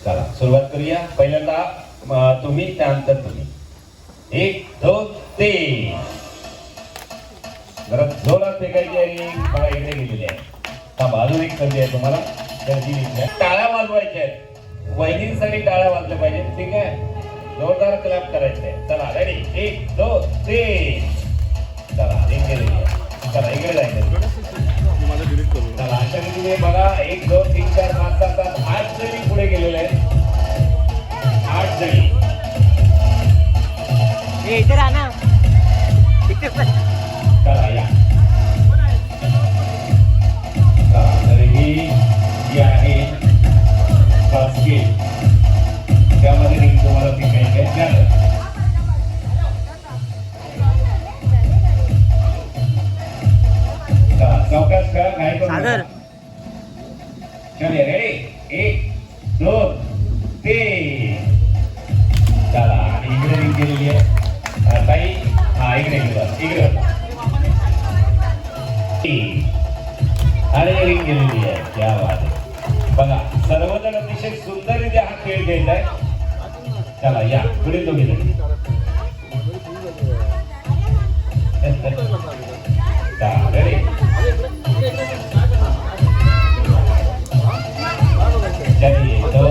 चला सुरुवात करूया. पहिल्यांदा तुम्ही, त्यानंतर तुम्ही. 1 2 3. जरा जोरात फेकायची आहे. मला इकडे गेलेली आहे. थांबा, अजून एक संधी आहे तुम्हाला. टाळ्या वाजवायच्या आहेत. वहिनींसाठी टाळ्या वाजल्या पाहिजे. ठीक आहे, जोरदार क्लॅप करायचे. चला रेडी. 1 2 3. चला एक गेलेली आहे. चला इकडे जायचं. चला अशा रीतीने बघा. 1 2 3 4 5 6 7 8 जणी पुढे गेलेले आहेत. 8 जणी. इथे राहा ना. इथे पण. चला या. तर ही आहे बास्केट. त्यामध्ये रिंग तुम्हाला फेकायची आहे. चौकास खेळा. घाई करू नका. चलिए रेडी. 1 2 3. चला इकडे रिंग गेलेली आहे. ताई हा इकडे इकडे आणि रिंग गेलेली आहे. क्या बात आहे. बघा सर्वजण अतिशय सुंदररीत्या हा खेळ खेळत आहे. चला या पुढे तुम्ही. चलिए तो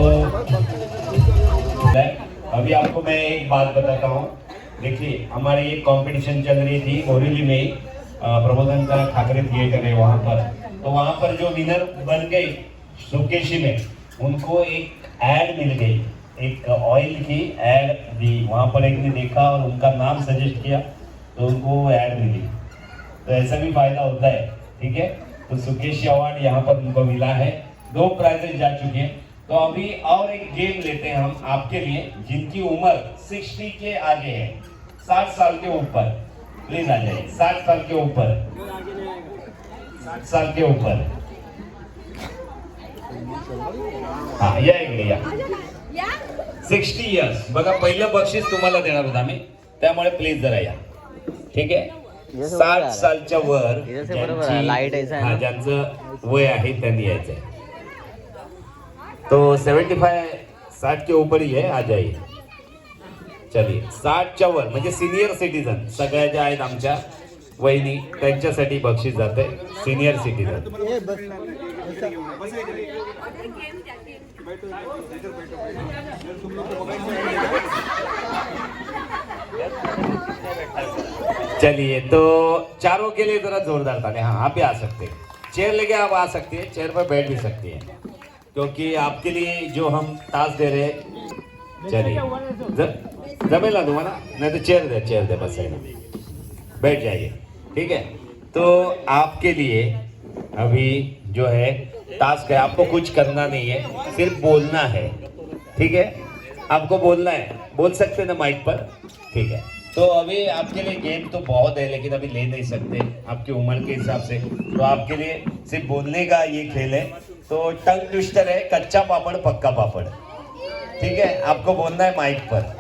अभी आपको मैं एक बात बताता हूँ. देखिए हमारी एक कंपटीशन चल रही थी बोरीवली में. प्रबोधन का ठाकरे थिएटर है वहाँ पर. तो वहाँ पर जो विनर बन गई सुकेशी में, उनको एक ऐड मिल गई. एक ऑयल की ऐड दी. वहाँ पर एक ने देखा और उनका नाम सजेस्ट किया तो उनको ऐड मिली. तो ऐसा भी फायदा होता है. ठीक है, तो सुकेशी अवार्ड यहाँ पर उनको मिला है. 2 प्राइजेस जा चुके हैं. तो अभी और एक गेम लेते हैं हम आपके लिए, जिनकी उम्र 60 के आगे है. 60 साल के ऊपर. प्लीज आ जाइए. 60 साल के ऊपर. 60 साल के ऊपर. हाँ या इकडे या. 60 इयर्स. बघा पहिलं बक्षीस तुम्हाला देणार होता आम्ही, त्यामुळे प्लीज जरा या. ठीक आहे. 60 सालच्या वर ज्यांचं वय आहे त्यांनी यायचंय. तो 75 60 के ऊपर ही है. आ जाइए. चलिए 60च्या वर म्हणजे सिनियर सिटीजन सगळ्या ज्या आहेत आमच्या वहिनी, त्यांच्यासाठी बक्षीस जाते. Senior citizen. चलिए तो चारों के लिए जरा जोरदार ताली. हाँ आप भी आ सकते हैं. चेयर लेके आप आ सकती है. चेयर पर बैठ भी सकती है, क्योंकि आपके लिए जो हम टास्क दे रहे हैं. चलिए जमेला तुम्हाला. नहीं तो चेयर दे बस है ना. बैठ जाइए. ठीक है, तो आपके लिए अभी जो है टास्क है, आपको कुछ करना नहीं है, सिर्फ बोलना है. ठीक है, आपको बोलना है. बोल सकते हैं ना माइक पर. ठीक है, तो अभी आपके लिए गेम तो बहुत है, लेकिन अभी ले नहीं सकते आपकी उम्र के हिसाब से. तो आपके लिए सिर्फ बोलने का ये खेल है. तो टंग ट्विस्टर है, कच्चा पापड़ पक्का पापड़. ठीक है, आपको बोलना है माइक पर.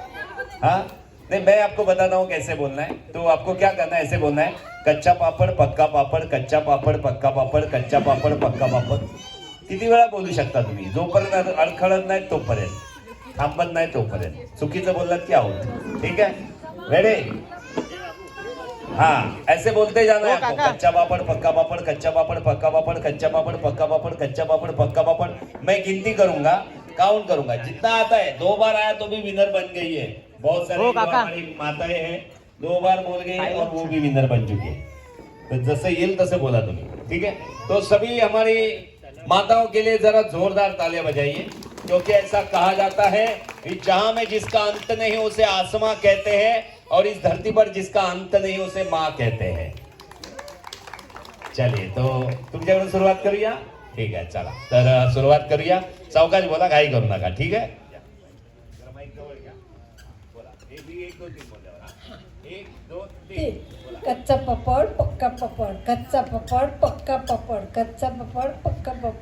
हाँ नहीं, मैं आपको बताता हूँ कैसे बोलना है. तो आपको क्या करना है, ऐसे बोलना है. कच्चा पापड़ पक्का पापड़, कच्चा पापड़ पक्का पापड़, कच्चा पापड़ पक्का पापड़. किती वेळा बोलू शकता तुम्ही, जोपर्यंत अडखळत नाही तोपर्यंत, थांबत नाही तोपर्यंत. चुकीचं बोललात की आहोत. ठीक है, रेडी. हाँ ऐसे बोलते जाना है आपको. कच्चा पापड़ पक्का पापड़, कच्चा पापड़ पक्का पापड़, कच्चा पापड़ पक्का पापड़, कच्चा पापड़ पक्का पापड़. मैं गिनती करूंगा, काउंट करूंगा, जितना आता है. 2 बार आया तो भी विनर बन गई है. बहुत सारी हमारी माताएं हैं, 2 बार बोल गई और वो भी विनर बन चुकी है. तो जैसे येल तसे बोला तुम्ही. ठीक है, तो सभी हमारी माताओं के लिए जरा जोरदार तालियां बजाइए, क्योंकि ऐसा कहा जाता है कि जहां में जिसका अंत नहीं उसे आसमां कहते हैं, और इस धरती पर जिसका अंत नहीं उसे माँ कहते हैं. चलिए तो तुमच्याकडून सुरुवात करूया. ठीक आहे, चला तर सुरुवात करूया. सावकाश बोला, घाई करू नका. ठीक आहे. 1 2 3 बोला. 1 2 3. कच्चा पापड़ पक्का पापड़, कच्चा पापड़ पक्का पापड़, कच्चा पापड़ पक्का पापड़,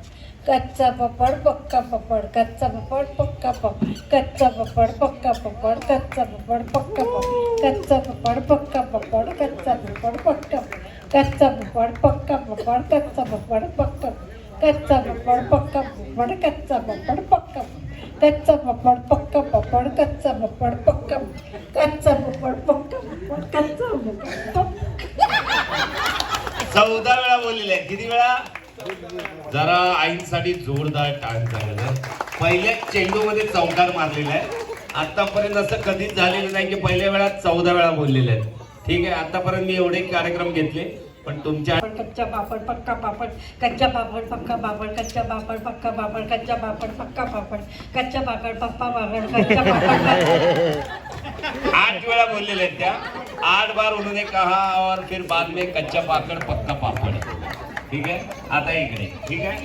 कच्चा पापड़ पक्का पापड़, कच्चा पापड़ पक्का पापड़, कच्चा पापड़ पक्का पापड़, कच्चा पापड़ पक्का पापड़, कच्चा पापड़ पक्का पापड़, कच्चा पापड़ पक्का, कच्चा पापड़ पक्का पापड़, कच्चा पापड़ पक्का, कच्चा पापड़ पक्का पापड़, कच्चा पापड़ पक्का, कच्चा पापड पक्का पापड कच्चा पापड पक्का कच्चा पापड पक्का पापड कच्चा पापड 14 वेळा बोललेले आहेत. किती वेळा? जरा आईंसाठी जोरदार टाळ्या झालेला. पहिल्या चेंडूमध्ये चौकार मारलेला आहे. आतापर्यंत असं कधीच झालेलं नाही की पहिल्या वेळात 14 वेळा बोललेले आहेत. ठीक आहे, आतापर्यंत मी एवढे कार्यक्रम घेतले, पण तुमच्या कच्चा पापड पक्का पापड कच्चा पापड पक्का पापड कच्चा पापड पक्का पापड कच्चा पापड पक्का पापड कच्चा पापड पप्पा पापड कच्चा पापड 8 वेळा बोललेले आहेत त्या. 8 बार उन्होंने कहा और फिर बाद में कच्चा पापड़ पक्का पापड़. ठीक है, आता इकडे. ठीक आहे,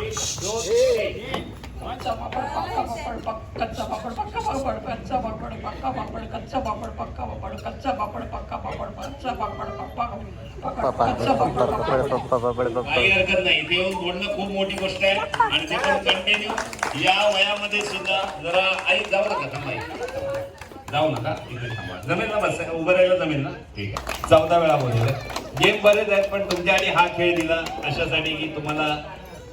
1 2 3. कच्चा पापड पक्का पापड कच्चा पापड पक्का पापड कच्चा पापड पक्का पापड कच्चा पापड पक्का पापड कच्चा पापड पक्का पापड कच्चा पापड पप्पा कच्चा पापड काही हरकत नाही. ते येऊन बोलणं खूप मोठी गोष्ट आहे आणि ते पण कंटिन्यू या वयामध्ये सुद्धा. जरा आई जाऊ नका, थांबा, जाऊ नका, इकडे थांबा. जमेल ना? बस उभं राहिलं जमेल ना? ठीक आहे. 14 वेळा बोलले. गेम बरेच आहेत, पण तुमच्यासाठी हा खेळ दिला अशासाठी की तुम्हाला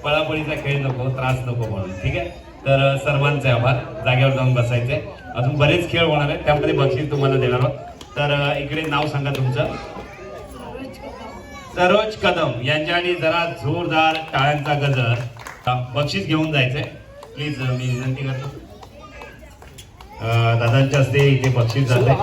पळापळीचा खेळ नको, त्रास नको म्हणून. ठीक आहे, तर सर्वांचे आभार. जागेवर जाऊन बसायचे. अजून बरेच खेळ होणार आहेत, त्यामध्ये बक्षीस तुम्हाला देणार आहोत. तर इकडे नाव सांगा तुमचं. सरोज कदम यांच्यासाठी जरा जोरदार टाळ्यांचा गजर. बक्षीस घेऊन जायचंय प्लीज, मी विनंती करतो. दादांच्या हस्ते इथे बक्षीस जाते.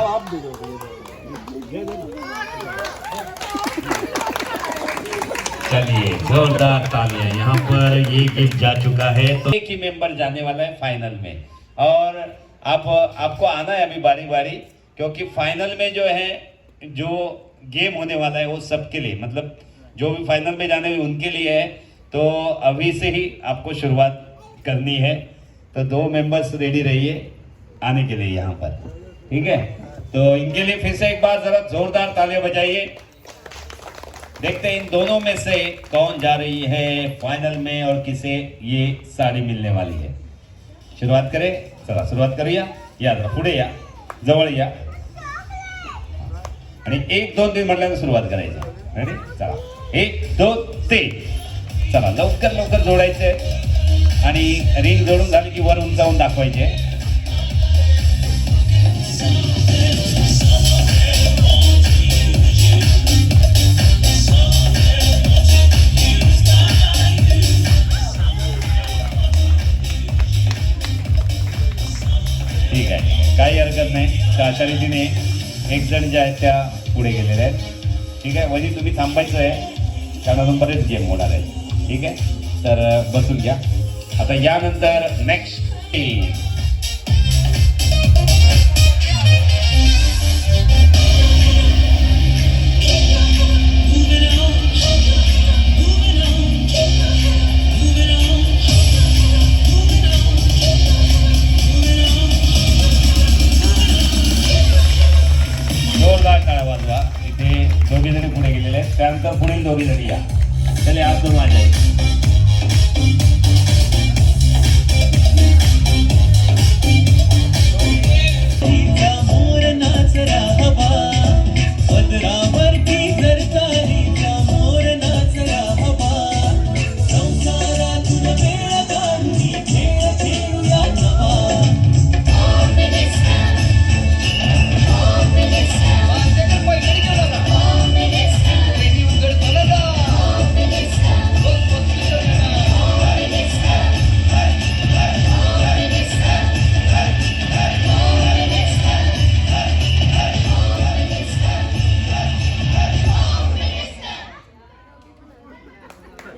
चलिए जोरदार तालियां. यहाँ पर ये गिफ्ट जा चुका है, तो एक ही मेंबर जाने वाला है फाइनल में. और आपको आना है अभी बारी बारी, क्योंकि फाइनल में जो है जो गेम होने वाला है वो सबके लिए, मतलब जो भी फाइनल में जाने उनके लिए है. तो अभी से ही आपको शुरुआत करनी है. तो 2 मेंबर्स रेडी रहिए आने के लिए यहाँ पर. ठीक है, तो इनके लिए फिर से एक बार जरा जोरदार तालियां बजाइए. देखते हैं इन दोनों में से कौन जा रही है फाइनल में और किसे ये साडी मिलने वाली है. शुरुआत करें. चला सुरुवात करूया. या जरा पुढे या, जवळ या आणि 1 2 3 म्हटल्यावर सुरुवात करायची. रेडी? चला 1 2 3. चला लवकर लवकर जोडायचंय आणि रिंग जोडून झाली की वर उंचावून दाखवायचे. ठीक आहे, काही हरकत नाही. तर अशा रीतीने एक जण ज्या आहेत त्या पुढे गेलेले आहेत. ठीक आहे, म्हणजे तुम्ही थांबायचं आहे कारण अजून बरेच गेम होणार आहेत. ठीक आहे, तर बसून घ्या. आता यानंतर नेक्स्ट जोरदार टाळ्या वाजवा. इथे 2 जणी पुढे गेलेले आहेत. त्यानंतर पुढील 2 जणी या. चले आज 2 माझ्या.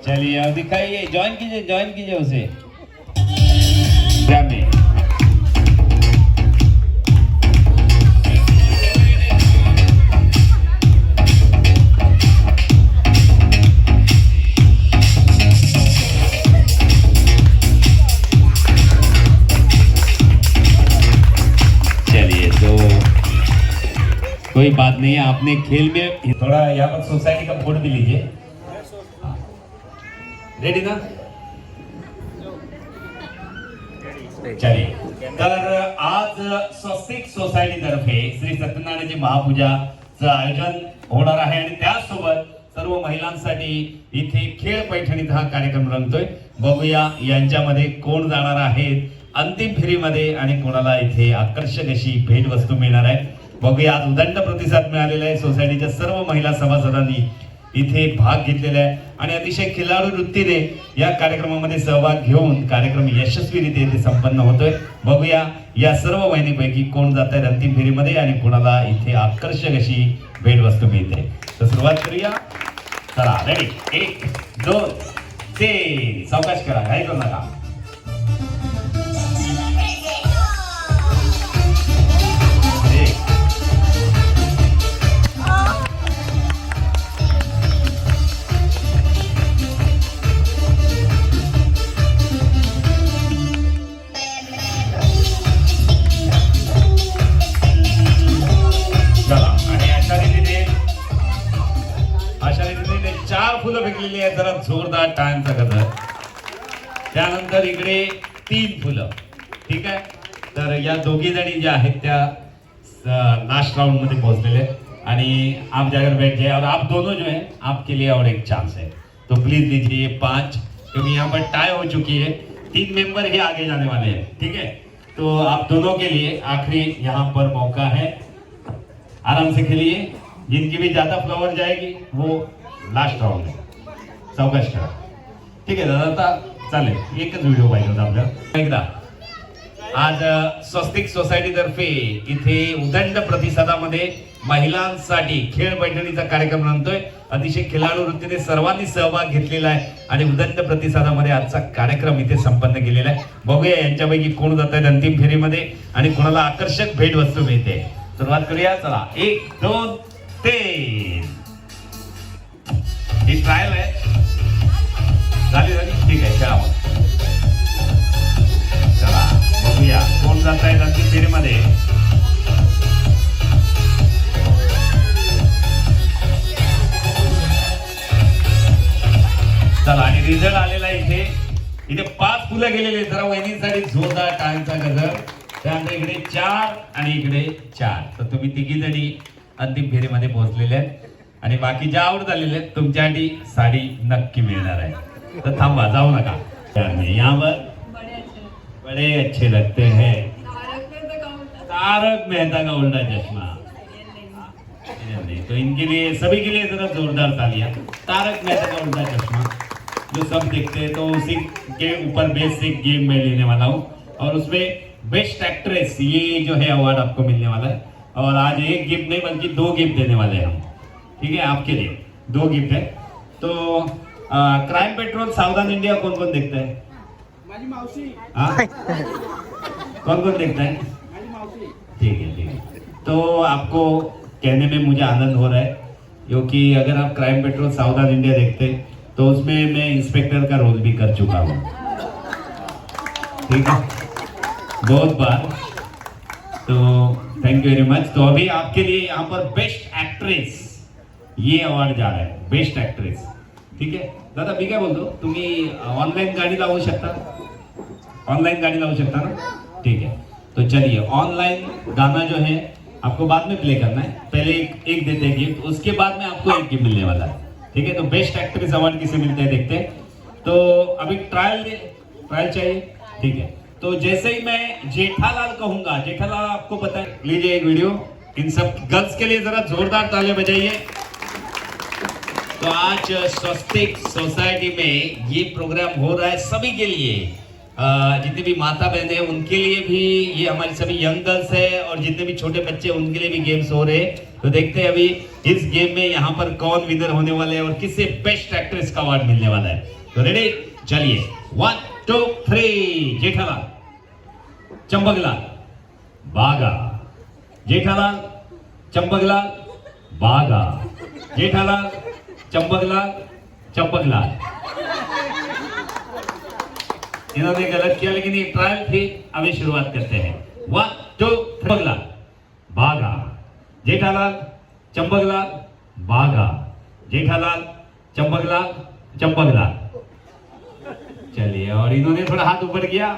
चलिए अब दिखाइए, ज्वाइन कीजिए उसे. चलिए तो कोई बात नहीं है, आपने खेल में थोड़ा यहाँ पर सोसाइटी का फोटो भी लीजिए. रेडी ना? चलिए, तर आज स्वस्तिक सोसायटी तर्फे श्री सत्यनारायणची महापूजाचं आयोजन होणार आहे आणि त्यासोबत सर्व महिलांसाठी इथे खेळ पैठणीत हा कार्यक्रम रंगतोय. बघूया यांच्यामध्ये कोण जाणार आहेत अंतिम फेरीमध्ये आणि कोणाला इथे आकर्षक अशी भेटवस्तू मिळणार आहे. बघूया. आज उदंड प्रतिसाद मिळालेला आहे. सोसायटीच्या सर्व महिला सभासदांनी इथे भाग घेतलेला आहे आणि अतिशय खिलाडू वृत्तीने या कार्यक्रमामध्ये सहभाग घेऊन कार्यक्रम यशस्वीरित्या इथे संपन्न होतोय. बघूया या सर्व महिन्यापैकी कोण जात आहेत अंतिम फेरीमध्ये आणि कोणाला इथे आकर्षक अशी भेटवस्तू मिळते. तर सुरुवात करूया. चला रेडी. 1 2 3. सावकाश करा, घाई करू नका. फुलं फेकलेली आहे. जरा जोरदार टाळ्यांचा गजर. त्यानंतर इकडे 3 फुलं. ठीक आहे. तर या दोघी जणी ज्या आहेत त्या लास्ट राउंड मध्ये पहुंचलेले आणि आप जाकर बैठ जाए और आप दोनों जो है आपके लिए और एक चांस है. तो प्लीज लीजिए 5 क्योंकि यहाँ पर टाई हो चुकी है. 3 मेंबर ही आगे जाने वाले हैं. ठीक है. तो आप दोनों के लिए आखिरी यहाँ पर मौका है. आराम से खेलिए. जिनकी भी ज्यादा फ्लावर जाएगी वो लास्ट राउंड आहे. सावकाश करा. ठीक आहे दादा. आता चालेल. एकच व्हिडिओ पाहिजे होता आपल्याला. एकदा आज स्वस्तिक सोसायटी तर्फे इथे उदंड प्रतिसादामध्ये महिलांसाठी खेळ बैठकीचा कार्यक्रम रंगतोय. अतिशय खिलाडू वृत्तीने सर्वांनी सहभाग घेतलेला आहे आणि उदंड प्रतिसादामध्ये आजचा कार्यक्रम इथे संपन्न केलेला आहे. बघूया यांच्यापैकी कोण जात आहेत अंतिम फेरीमध्ये आणि कोणाला आकर्षक भेटवस्तू मिळते. सुरुवात करूया. चला 1 2 3. ही ट्रायल आहे. झाली. ठीक आहे. चला चला बघूया कोण जात आहेत अंतिम फेरीमध्ये. चला आणि रिझल्ट आलेला आहे. इथे 5 फुलं गेलेले. जरा वहिनींसाठी जोरदार टाळ्यांचा गजर. त्यानंतर इकडे 4 आणि इकडे 4. तर तुम्ही तिघी जणी अंतिम फेरीमध्ये पोहोचलेले आहेत आणि बाकी ज्या आउट झालेले आहेत तुमच्यासाठी साडी नक्की मिळणार आहे. तर थांबा, जाऊ नका. यावर बड़े अच्छे लगते हैं. तारक मेहता का उल्टा चश्मा. तो इनके लिए सभी के लिए जरा जोरदार तालियां. तारक मेहता का उल्टा चश्मा जो सब देखते हैं. तो उसी के ऊपर बेसिक गेम में लेने वाला हूँ और उसमें बेस्ट एक्ट्रेस ये जो है अवार्ड आपको मिलने वाला है. और आज एक गिफ्ट नहीं बल्कि 2 गिफ्ट देने वाले हैं हम. ठीक है. आपके लिए 2 गिफ्ट है. तो क्राइम पेट्रोल सावधान इंडिया कौन कौन देखता है? कौन कौन देखता है? ठीक है. ठीक है. तो आपको कहने में मुझे आनंद हो रहा है क्योंकि अगर आप क्राइम पेट्रोल सावधान इंडिया देखते तो उसमें मैं इंस्पेक्टर का रोल भी कर चुका हूँ. ठीक है. बहुत बार. तो थैंक यू वेरी मच. तो अभी आपके लिए यहाँ पर बेस्ट एक्ट्रेस ये अवार्ड जा रहा है. Best actress. ठीक है. दादा मी काय बोलतो, तुम्ही ऑनलाइन गाडी लावू शकता. ऑनलाइन गाड़ी लावू सकता ना. ठीक है. तो चलिए ऑनलाइन गाना जो है आपको बाद में प्ले करना है. पहले एक देते हैं गिफ्ट, उसके बाद में आपको एक गिफ्ट मिलने वाला है. ठीक है. तो बेस्ट एक्ट्रेस अवार्ड किसे मिलते हैं देखते हैं. तो अभी ट्रायल चाहिए. ठीक है. तो जैसे ही मैं जेठालाल कहूंगा, जेठालाल आपको पता है. लीजिए एक वीडियो. इन सब गर्ल्स के लिए जरा जोरदार तालियां बजाइए. तो आज स्वस्तिक सोसाइटी में ये प्रोग्राम हो रहा है सभी के लिए. जितने भी माता बहन है उनके लिए भी, ये हमारी सभी यंग गर्ल्स है और जितने भी छोटे बच्चे उनके लिए भी गेम्स हो रहे हैं. तो देखते हैं अभी इस गेम में यहाँ पर कौन विनर होने वाले हैं और किसे बेस्ट एक्ट्रेस का अवार्ड मिलने वाला है. तो रेडी. चलिए 1 2 3. जेठालाल, चंपकलाल, बागा. जेठालाल, चंपकलाल, बागा. जेठालाल, चंपकलाल, चंपकलाल. इन्होंने गलत किया लेकिन ये ट्रायल थी. अभी शुरुआत करते हैं. 1 2 3. चंपकलाल, बागा. जेठालाल, चंपकलाल, बागा. जेठालाल, चंपकलाल, चंपकलाल. चलिए. और इन्होंने थोड़ा हाथ ऊपर किया.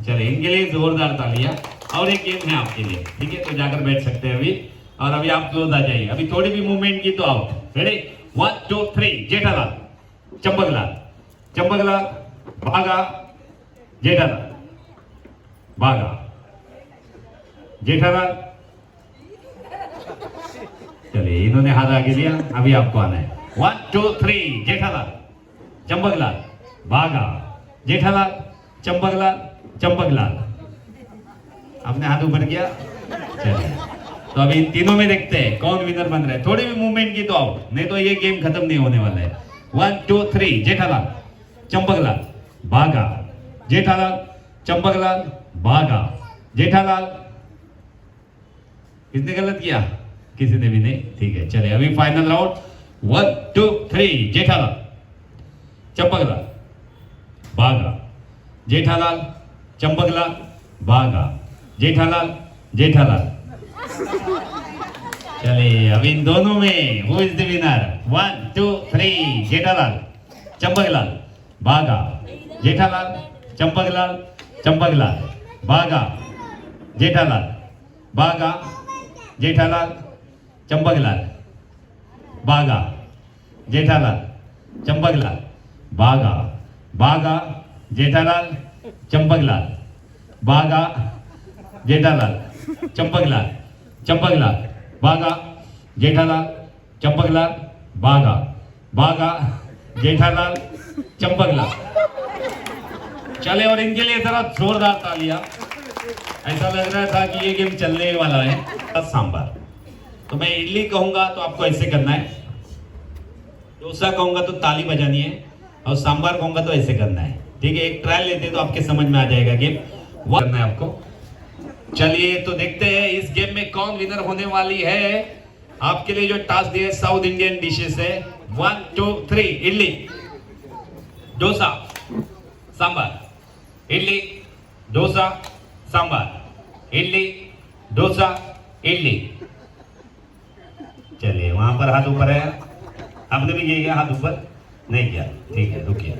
चलिए इनके लिए जोरदार तालियां. और एक गेम है आपके लिए. ठीक है. तो जाकर बैठ सकते हैं अभी. और अभी आप क्लोज आ जाइए. अभी थोड़ी भी मूवमेंट की तो आउट. रेडी. 1 2 3. जेठालाल, चंपकलाल, चंपकलाल, भागा जेठालाल, भागा जेठालाल। चलिए इन्होंने हाथ आगे लिया, अभी आपको आना है। 1 2 3 जेठालाल, चंपकलाल, भागा जेठालाल, चंपकलाल, चंपकलाल। आपने हाथ ऊपर किया। चलिए तो अभी इन तीनों में देखते हैं कौन विनर बन रहा है। थोड़ी भी मूवमेंट की तो आउट, नहीं तो ये गेम खत्म नहीं होने वाला है। 1 2 3 जेठालाल, चंपकलाल, भागा जेठालाल, चंपकलाल, भागा जेठालाल। किसने गलत किया? किसी ने भी नहीं। ठीक है चलिए अभी फाइनल राउंड। 1 2 3 जेठालाल, चंपकलाल, भागा जेठालाल, चंपकलाल, भागा जेठालाल, जेठालाल। चलिए अब इन दोनों में who is the winner? 1 2 3 Jethalal, Champaklal, Bhaga Jethalal, Champaklal, Champaklal, Bhaga Jethalal, भागा जेठालाल, चंपकलाल, भागा जेठालाल, चंपकलाल, भागा भागा जेठालाल, चंपकलाल, भागा जेठालाल, चंपकलाल, चंपकलाल, भागा जेठालाल, चंपकलाल, भागा भागा जेठालाल, चंपकलाल। चले और इनके लिए जरा जोरदार तालियां। ऐसा लग रहा था कि ये गेम चलने वाला है। सांभर तो मैं इडली कहूंगा तो आपको ऐसे करना है, डोसा कहूंगा तो ताली बजानी है, और सांभर कहूंगा तो ऐसे करना है। ठीक है एक ट्रायल लेते हैं तो आपके समझ में आ जाएगा गेम। वो करना है आपको। चलिए तो देखते हैं इस गेम में कौन विनर होने वाली है। आपके लिए जो टास्क दिए साउथ इंडियन डिशेस है। 1 2 3 इडली, डोसा, सांभर, इडली, डोसा, सांभर, इडली, डोसा, इडली। चलिए वहां पर हाथ ऊपर है। आपने भी किया हाथ ऊपर? नहीं किया। ठीक है रुकिए।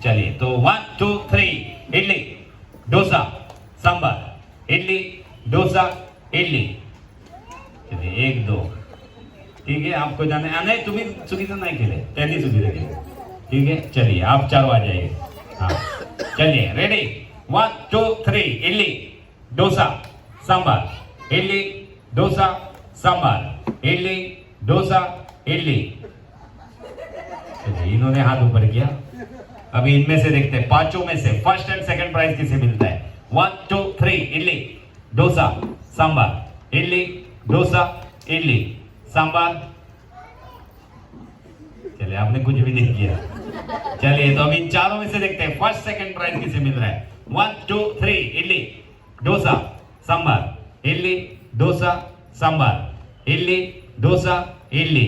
चलिए तो 1 2 3 इडली, डोसा, सांभर, इडली, डोसा, इडली। चलिए 1 2 ठीक है आपको जाना है। नहीं तुम्ही चुकीचं नाही केले, त्यांनी चुकीचं केलं। ठीक है चलिए आप चारों आ जाइए। हाँ चलिए रेडी। 1 2 3 इडली, डोसा, सांभर, इडली, डोसा, सांभर, इडली, डोसा, इडली। इन्होंने हाथ ऊपर किया। अभी इनमें से देखते हैं पांचों में से फर्स्ट एंड सेकंड प्राइज किसे मिलता है। 1 2 3 इडली, डोसा, सांभर, इडली, डोसा, इडली, सांभर। चलिए आपने कुछ भी नहीं किया। चलिए तो अभी इन चारों में से देखते हैं फर्स्ट सेकंड प्राइज किसे मिल रहा है। 1 2 3 इडली, डोसा, सांभर, इडली, डोसा, सांभर, इडली, डोसा, इडली।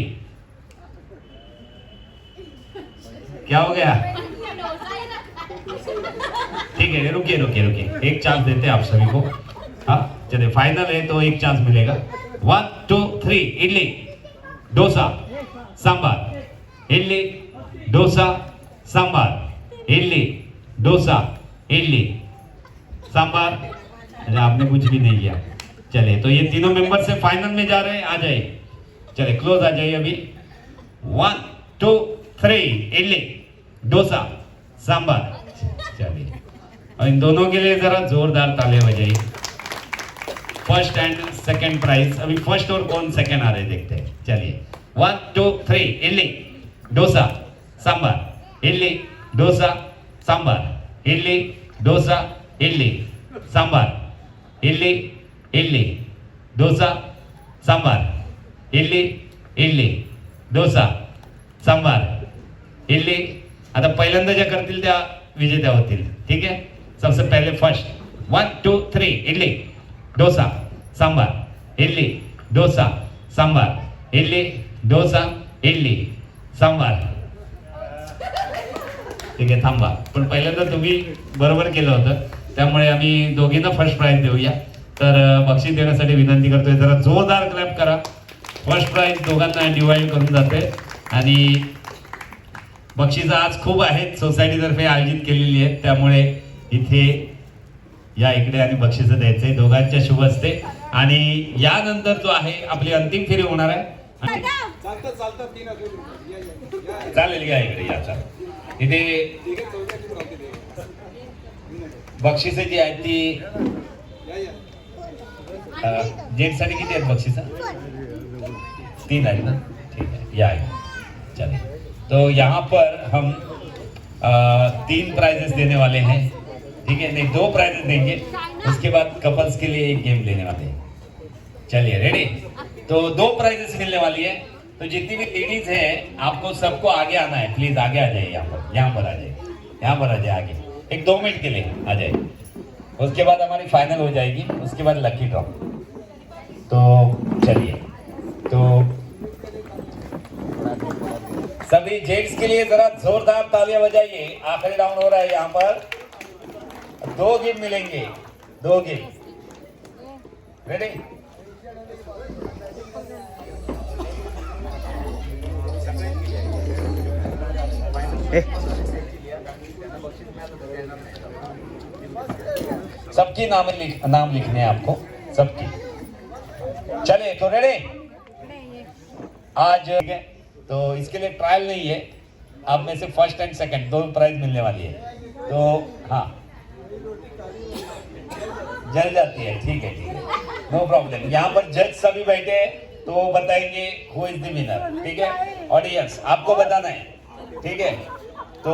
क्या हो गया? ठीक है रुकिए रुकिए रुकिए एक चांस देते हैं आप सभी को। हाँ चलिए फाइनल है तो एक चांस मिलेगा। 1 2 3 इडली, डोसा, सांभर, इडली, डोसा, सांभर, इडली, डोसा, इडली, सांभर। अच्छा आपने कुछ भी नहीं किया। चलिए तो ये तीनों मेंबर से फाइनल में जा रहे हैं। आ जाइए चलिए क्लोज आ जाइए अभी। 1 2 3 इडली, डोसा, सांभर। चलिए और इन दोनों के लिए जरा जोरदार तालियां बजाइए। First and second prize. अभी फर्स्ट और कौन सेकंड आ रहे देखते हैं। चलिए 1 2 3 इडली, डोसा, सांभर, इडली, डोसा, सांभर, इडली, डोसा, इडली, सांभर, इडली, इडली, डोसा, सांभर, इडली, इडली, डोसा, सांभर, इडली। आता पहिल्यांदा ज्या करतील त्या विजेत्या होतील। ठीक है सबसे पहले फर्स्ट 1 2 3 इडली, डोसा, सांभर, इडली, डोसा, सांभर, इडली, डोसा, इडली, सांभर। ठीक आहे थांबा पण पहिल्यांदा तुम्ही बरोबर केलं होतं त्यामुळे आम्ही दोघींना फर्स्ट प्राइज देऊया। तर बक्षीस देण्यासाठी विनंती करतोय जरा जोरदार क्लॅप करा। फर्स्ट प्राइज दोघांना डिवाइड करून जाते आणि बक्षीस आज खूप आहेत सोसायटीतर्फे आयोजित केलेली आहेत त्यामुळे इथे या इकडे आणि बक्षीस द्यायचे दोघांच्या शुभ हस्ते। आणि यानंतर जो आहे आपली अंतिम फेरी होणार आहे। चालेल या इकडे या चालेल इथे बक्षिसाची आहेत ती जेंट्ससाठी किती आहेत बक्षिसं? 3 आहेत ना, ठीक है, या चलिए। तो यहाँ पर हम 3 प्राइजेस देने वाले हैं, ठीक है, नहीं 2 प्राइजेस देंगे, उसके बाद कपल्स के लिए एक गेम लेने वाले हैं। चलिए रेडी? तो 2 प्राइजेस मिलने वाली है। तो जितनी भी लेडीज हैं आपको सबको आगे आना है, प्लीज आगे आ जाइए, यहाँ पर आ जाइए, यहाँ पर आ जाइए आगे, एक 2 मिनट के लिए आ जाइए। उसके बाद हमारी फाइनल हो जाएगी, उसके बाद लकी ड्रॉ। तो चलिए, तो सभी जेंट्स के लिए जरा जोरदार तालियां बजाइए। आखिरी राउंड हो रहा है, यहाँ पर 2 गिफ्ट मिलेंगे, 2 गिफ्ट। रेडी? सबकी नाम लिखने हैं आपको, सबकी। चले तो रेडी? आज तो इसके लिए ट्रायल नहीं है, आप में से फर्स्ट एंड सेकंड 2 प्राइज मिलने वाली है। तो हाँ, जल जाती है, ठीक है, नो प्रॉब्लम। यहाँ पर जज सभी बैठे हैं, तो वो बताएंगे हु इज द विनर, ठीक है। ऑडियंस आपको बताना है, ठीक है। तो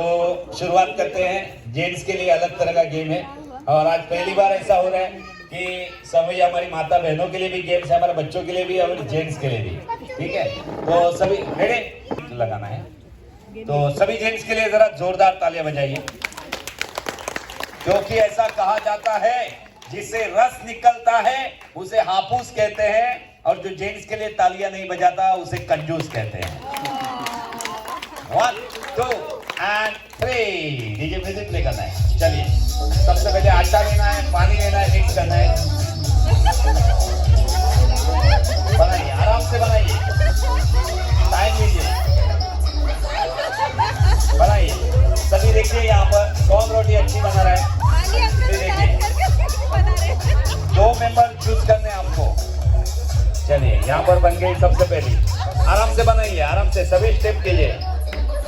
शुरुआत करते हैं। जेंट्स के लिए अलग तरह का गेम है, और आज पहली बार ऐसा हो रहा है कि सभी हमारी माता बहनों के लिए भी गेम्स है, हमारे बच्चों के लिए भी और जेंट्स के लिए भी, ठीक है। तो सभी रेडी लगाना है, तो सभी जेंट्स के लिए जरा जोरदार तालियां बजाइए, क्योंकि ऐसा कहा जाता है जिसे रस निकलता है उसे हापूस कहते हैं, और जो जेंट्स के लिए तालियां नहीं बजाता उसे कंजूस कहते हैं। 1 2 एंड 3 डीजे म्यूजिक प्ले करना है। चलिए, सबसे पहले आटा लेना है, पानी लेना है, मिक्स करना है। बनाइए, आराम से बनाइए, टाइम लीजिए, बनाइए। सभी देखिए यहाँ पर कौन रोटी अच्छी बना रहा है, देखिए 2 मेंबर चूज करने हैं आपको। चलिए, यहाँ पर बन गई सबसे पहली, आराम से बनाइए, आराम से सभी स्टेप कीजिए।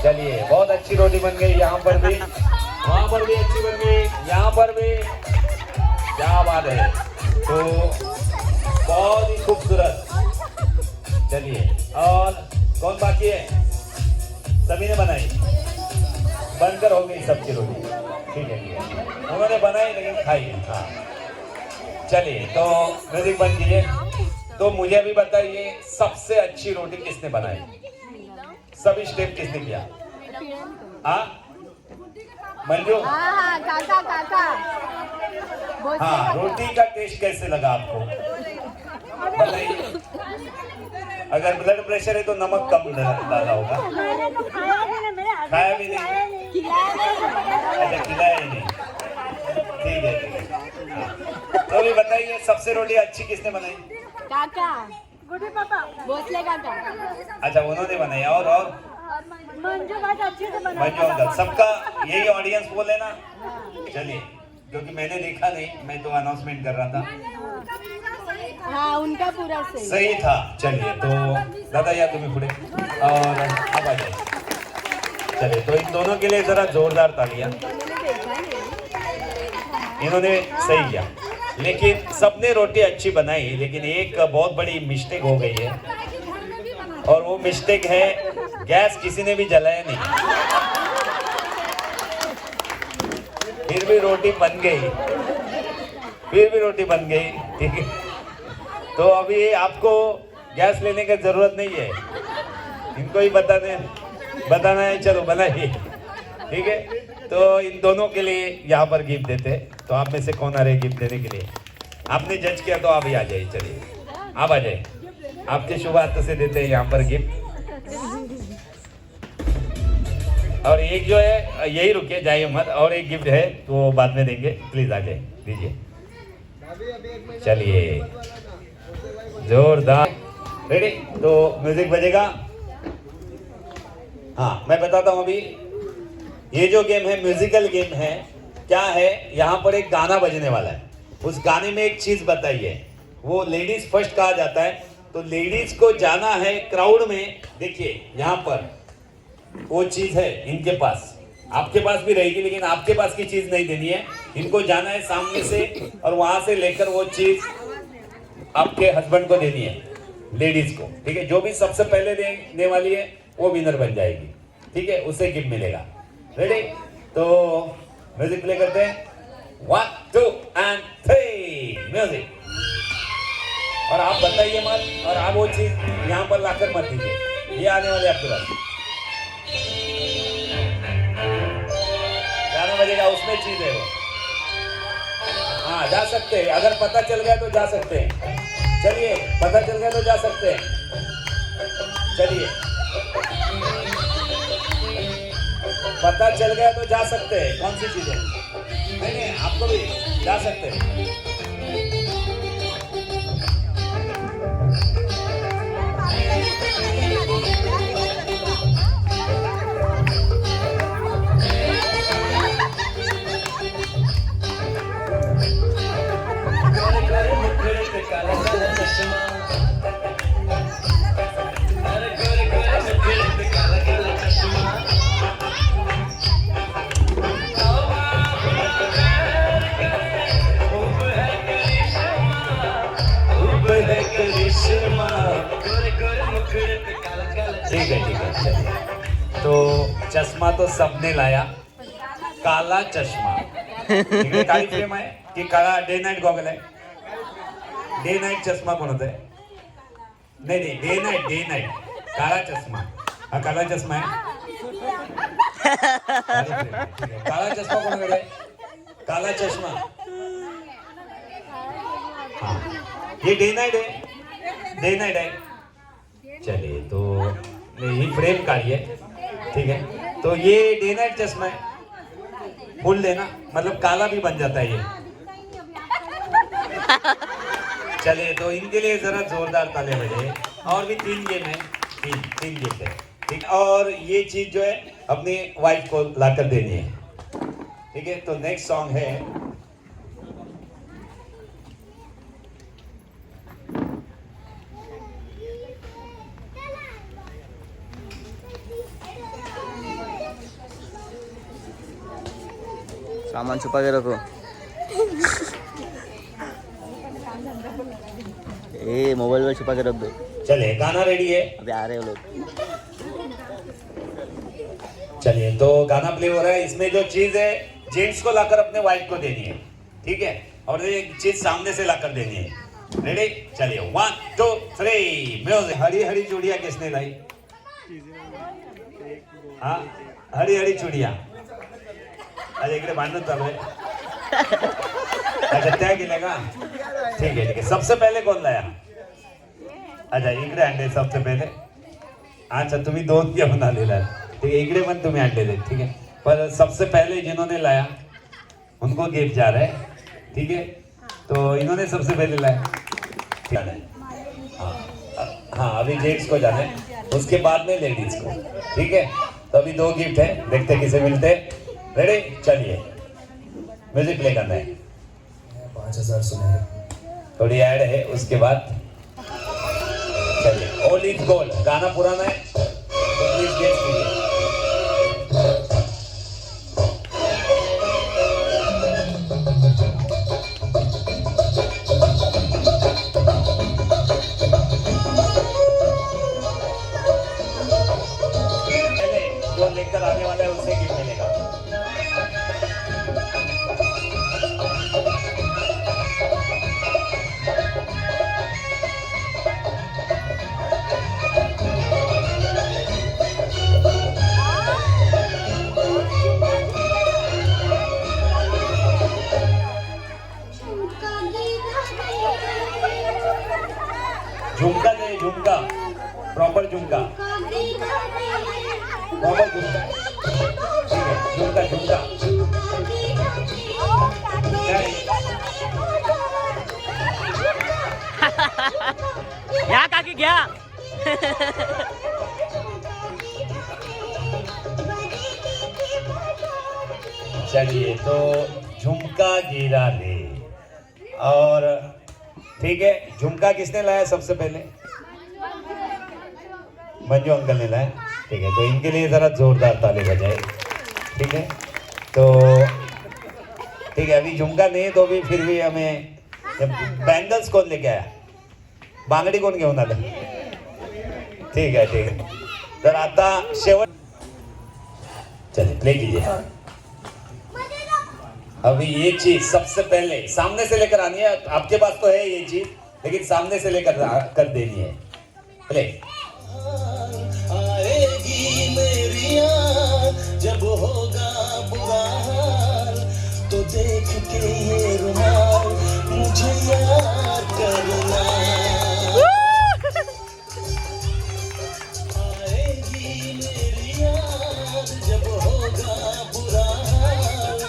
चलिए, बहुत अच्छी रोटी बन गई, यहाँ पर भी, वहाँ पर भी अच्छी बन गई, यहाँ पर भी, क्या बात है। तो बहुत ही खूबसूरत। चलिए, और कौन बाकी है? सभी ने बनाई, बनकर हो गई सबकी रोटी, ठीक है, उन्होंने बनाई लेकिन खाई। हाँ, चलिए, तो म्यूजिक बंद कीजिए। तो मुझे अभी बताइए, सबसे अच्छी रोटी किसने बनाई? सभी स्टेप किसने किया? मंजू? काका। हाँ, रोटी का टेस्ट कैसे लगा आपको बताइए। अगर ब्लड प्रेशर है तो नमक कम डाला होगा। खाया भी नहीं? अच्छा, खिलाया ही नहीं, ठीक है। तो भी बताइए, सबसे रोटी अच्छी किसने बनाई? काका, गुड्डी पापा, भोसले काका। अच्छा, उन्होंने बनाई, और मंजू बहुत अच्छे से बना। मंजू अंकल, सबका यही ऑडियंस बोले ना। चलिए, क्योंकि मैंने देखा नहीं, मैं तो अनाउंसमेंट कर रहा था। हाँ, उनका पूरा सही था। चलिए, तो दादा या तुम्हें पुढे, और अब आ जाइए। चलिए, तो इन दोनों के लिए जरा जोरदार तालियां। इन्होंने सही किया, लेकिन सबने रोटी अच्छी बनाई, लेकिन एक बहुत बड़ी मिस्टेक हो गई है, और वो मिस्टेक है गैस किसी ने भी जलाया नहीं, फिर भी रोटी बन गई, ठीक है। तो अभी आपको गैस लेने की जरूरत नहीं है, इनको ही बताना है, चलो बनाइए, ठीक है। तो इन दोनों के लिए यहाँ पर गिफ्ट देते हैं। तो आप में से कौन आ रहे गिफ्ट देने के लिए? आपने जज किया तो आप ही आ जाइए। चलिए, आप आ जाइए, आपके शुभ हाथ से देते हैं यहाँ पर गिफ्ट। और एक जो है यही रुके, जाइए मत, और एक गिफ्ट है तो बाद में देंगे, प्लीज आ जाए, दीजिए। चलिए, जोरदार, रेडी? तो म्यूजिक बजेगा। हाँ, मैं बताता हूँ अभी, ये जो गेम है म्यूजिकल गेम है। क्या है, यहाँ पर एक गाना बजने वाला है, उस गाने में एक चीज बताइए, वो लेडीज फर्स्ट कहा जाता है, तो लेडीज को जाना है क्राउड में। देखिए यहाँ पर वो चीज है इनके पास, आपके पास भी रहेगी, लेकिन आपके पास की चीज नहीं देनी है, इनको जाना है सामने से और वहां से लेकर वो चीज आपके हस्बैंड को देनी है, लेडीज को। ठीक है, जो भी सबसे पहले देने वाली है वो विनर बन जाएगी। ठीक है, उसे गिफ्ट मिलेगा। रेडी? तो म्यूजिक प्ले करते हैं। 1 2 and 3 म्यूजिक। और आप बताइए मत, और आप वो चीज यहाँ पर लाकर मत दीजिए, ये आने वाले आपके पास। गाना बजेगा, उसमें चीज है वो। हाँ, जा सकते हैं, अगर पता चल गया तो जा सकते हैं। चलिए, पता चल गया तो जा सकते हैं। चलिए, पता चल गया तो जा सकते हैं। कौन सी चीज है? नहीं, आपको भी जा सकते हैं। ठीक है, चलिए। तो चश्मा तो सबने लाया, काला चश्मा। इकडे काळी फ्रेम आहे की काळा डे नाईट गॉगल आहे? डे नाईट चष्मा कोण होता है? नहीं, डे नाइट काला चश्मा। हाँ, काला चश्मा है। काला चश्मा कोण आहे? काला चष्मा। हाँ, ये डे नाइट है, डे नाइट है। चलिए, तो ये फ्रेम काढ़िए। ठीक है, तो ये डे नाइट चश्मा है, फुल लेना, मतलब काला भी बन जाता है ये। चलिए, तो इनके लिए जरा जोरदार ताली बजाइए। और भी 3 गेम है, तीन गेम है। ठीक, और ये चीज जो है अपनी वाइफ को लाकर देनी है। ठीक है, तो नेक्स्ट सॉन्ग है सामान छुपा के रखो। ए मोबाइल में छुपा के रख दो। चलिए, गाना रेडी है? अभी आ रहे हो लोग। चलिए, तो गाना प्ले हो रहा है। इसमें जो चीज है जेंट्स को लाकर अपने वाइफ को देनी है। ठीक है, और ये चीज सामने से लाकर देनी है। रेडी? चलिए, 1 2 3 म्यूजिक। हरी हरी चूड़िया किसने लाई? हाँ, हरी हरी चूड़िया। अच्छा, इकडे भांडण चालू आहे। अच्छा, त्या गेल्या का? ठीक है, सबसे पहले कौन लाया? अच्छा, इकडे आणले सबसे पहले। अच्छा, तुम्ही 2 घेऊन आलेला आहे। ठीक है, इकडे पण तुम्ही आणलेले। ठीक है, पर सबसे पहले जिन्होंने लाया उनको गिफ्ट जा रहा है। ठीक है, तो इन्होंने सबसे पहले लाया। ठीक है, हाँ, अभी जेंट्स को जाना है, उसके बाद में लेडीज को। ठीक है, तो अभी 2 गिफ्ट है, देखते किसे मिलते। रेडी? चलिए, म्यूजिक प्ले करना है। 5000 सुनेंगे। थोड़ी ऐड है, उसके बाद चलिए। ऑल इज गोल्ड गाना पुराना है, तो प्लीज गेस कीजिए। पहले जो लेकर आने वाला है उससे गिफ्ट मिलेगा। झुमका दे, झुमका, प्रॉपर झुमका, प्रॉपर झुमका। ठीक है, झुमका झुमका। घ्या काकी घ्या। चलिए, तो झुमका गिरा रे। और ठीक है, झुमका किसने लाया सबसे पहले? मंजू अंकल ने लाया। ठीक है, तो इनके लिए जरा जोरदार ताली बजाए। ठीक है, तो ठीक है, अभी झुमका नहीं तो भी फिर भी हमें बैंगल्स कौन लेके आया, बांगडी कोण घेऊन आलं? ठीक है, तर आता शेवट, चलिए प्ले कीजिए। अभी ये चीज सबसे पहले सामने से लेकर आनी है, आपके पास तो है ये चीज, लेकिन सामने से लेकर कर देनी है। प्ले। आएगी मेरी याद जब होगा बुरा हाल, तो देख के ये रुमाल मुझे याद करना। आएगी मेरी याद जब होगा बुरा हाल,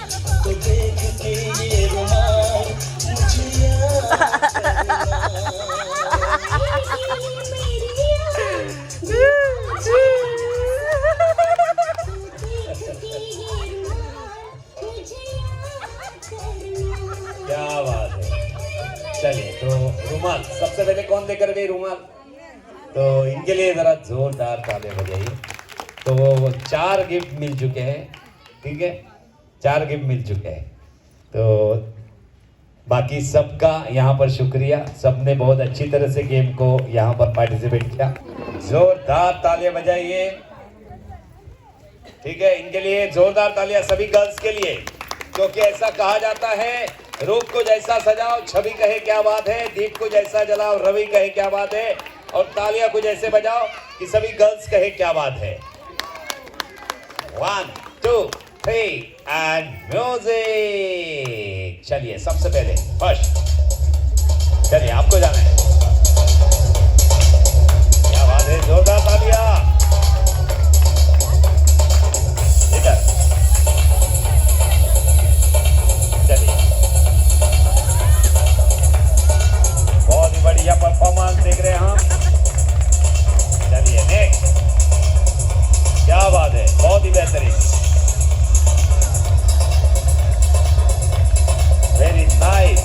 तो देख के ये रुमाल मुझे याद करना। क्या बात है। चलिए, तो रुमाल सबसे पहले कौन लेकर गई रुमाल? तो इनके लिए जरा जोरदार ताली बजाइए। तो वो 4 गिफ्ट मिल चुके हैं, ठीक है, 4 गिफ्ट मिल चुके हैं। तो बाकी सबका यहाँ पर शुक्रिया, सबने बहुत अच्छी तरह से गेम को यहाँ पर पार्टिसिपेट किया। जोरदार तालियां बजाइए, ठीक है। इनके लिए जोरदार तालियां सभी गर्ल्स के लिए, क्योंकि ऐसा कहा जाता है, रूप को जैसा सजाओ छवि कहे क्या बात है, दीप को जैसा जलाओ रवि कहे क्या बात है, और तालियां को जैसे बजाओ कि सभी गर्ल्स कहे क्या बात है। 1 2 3 एंड म्यूजिक। चलिए, सबसे पहले फर्स्ट, चलिए आपको जाना है। क्या बात है, जोरदार तालियां। इधर चलिए, बहुत ही बढ़िया परफॉर्मेंस देख रहे हैं हम। चलिए नेक्स्ट, क्या बात है, बहुत ही बेहतरीन, वेरी नाइस।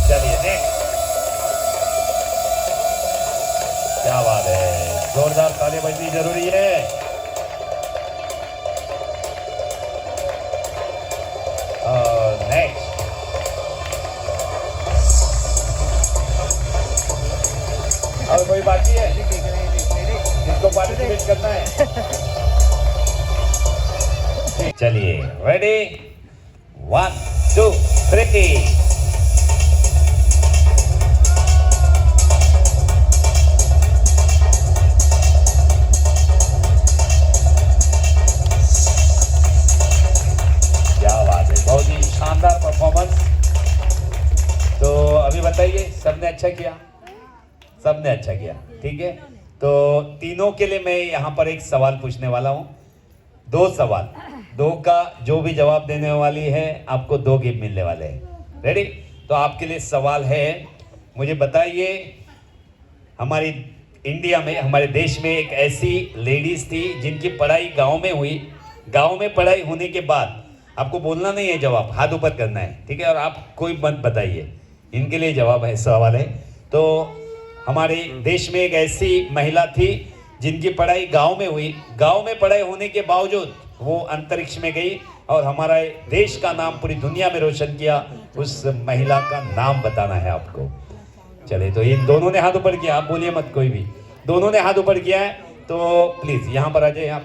चलिए नेक्स्ट, क्या बात है, जोरदार ताली बजनी जरूरी है। नेक्स्ट, और कोई बाकी है जिसको पार्टिसिपेट करना है? चलिए, रेडी, 1 2 3। बहुत ही शानदार परफॉर्मेंस। तो अभी बताइए, सबने अच्छा किया? सबने अच्छा किया, ठीक है। तो तीनों के लिए मैं यहाँ पर एक सवाल पूछने वाला हूँ, 2 सवाल, 2 का जो भी जवाब देने वाली है आपको 2 गिफ्ट मिलने वाले हैं। रेडी? तो आपके लिए सवाल है, मुझे बताइए, हमारी इंडिया में, हमारे देश में एक ऐसी लेडीज थी जिनकी पढ़ाई गाँव में हुई। गाँव में पढ़ाई होने के बाद आपको बोलना नहीं है जवाब, हाथ ऊपर करना है, ठीक है, और आप कोई मत बताइए, इनके लिए जवाब है, सवाल है। तो हमारे देश में एक ऐसी महिला थी जिनकी पढ़ाई गांव में हुई। गांव में पढ़ाई होने के बावजूद वो अंतरिक्ष में गई और हमारा देश का नाम पूरी दुनिया में रोशन किया। उस महिला का नाम बताना है आपको। चलिए, तो इन दोनों ने हाथ ऊपर किया, आप बोलिए मत कोई भी, दोनों ने हाथ ऊपर किया है। तो प्लीज यहाँ पर आ जाइए आप।